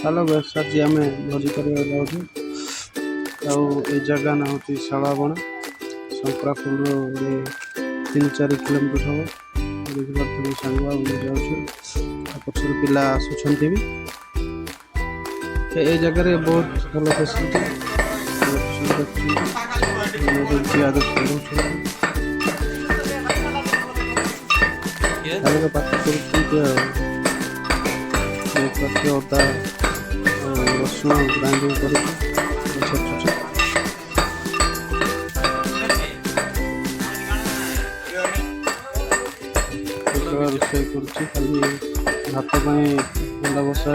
चलो बस आज आम भोजी कर जाऊँ ये जगह ना हूँ शालाबण शंकरापुर 3-4 किलोमीटर हम देखिए सांग जाऊँ पचर पिला आसुँच भी ये जगह बहुत भल फैसिलिटी पाठ कर अदा रसुण ग्राइंडिंग कर रोषे कर खाली भात अंडा बसा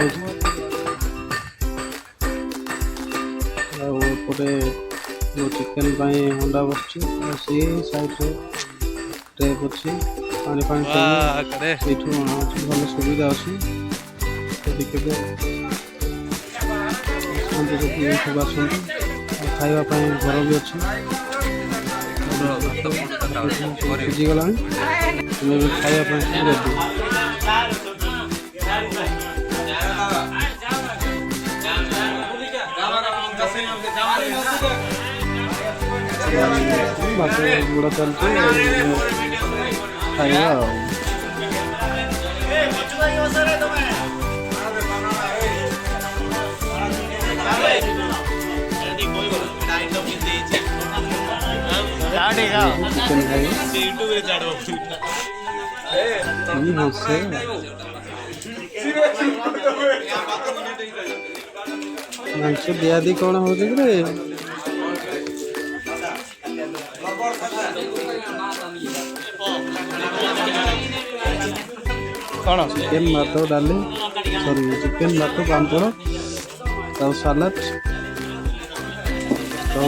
होपटे चिकेन अंडा बस सी साइड टेप अच्छी पानी पानी भल सुविधा अच्छी केवे सब आसती खावाप घर भी अच्छी सीझीगला तुम्हें भी खावाप रेडी भात गुड़ा चलती खाइबा मांस दियादी कौन हो चिकेन भात डाली सॉरी चिकेन भात पांपड़ तो सलाद तो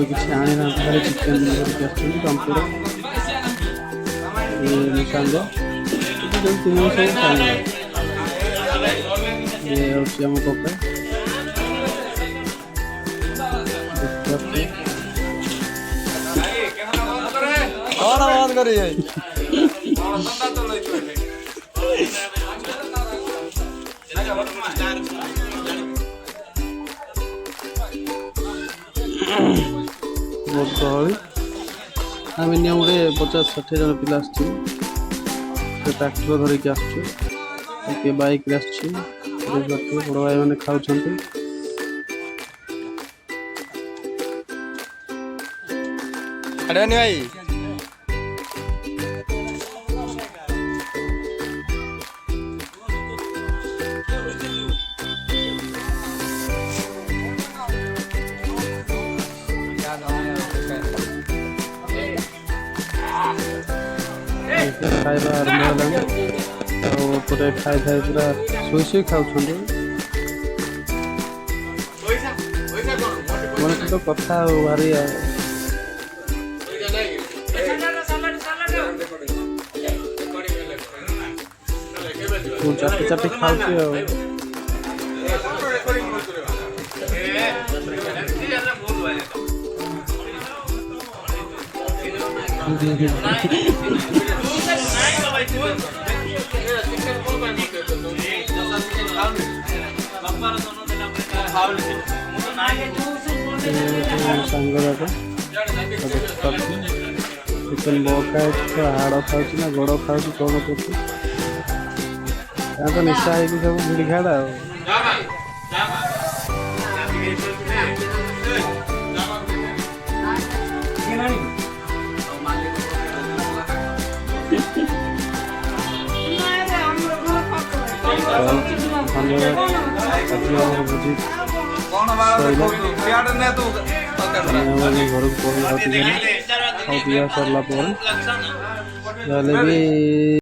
किसी आनी ना चिकेन पांपड़ सांग तीन सब खाई ये हूँ आम कका बंद कर बहुत गहली आम गोटे 50-60 जन पिला ट्राक्टर धरिकी आसके बाइक बड़ भाई मैंने खाऊ भाई खाଇବା ଆରମ୍ଭ ହେଲାଣି ଆଉ ଏପଟେ ଖାଇ ପୁରା ଶୋଇ ଖାଉଛନ୍ତି ମୋ ସହିତ କଥା ଆଉ ଭାରି ମୁଁ ଚାଟି ଖାଉଛି ଆଉ सांग चिकेन बका हाड़ खाऊ ना गोड़ खाऊ कौन कर तो निशा है सब भिड़ी खाड़ा भोजी घर को सरला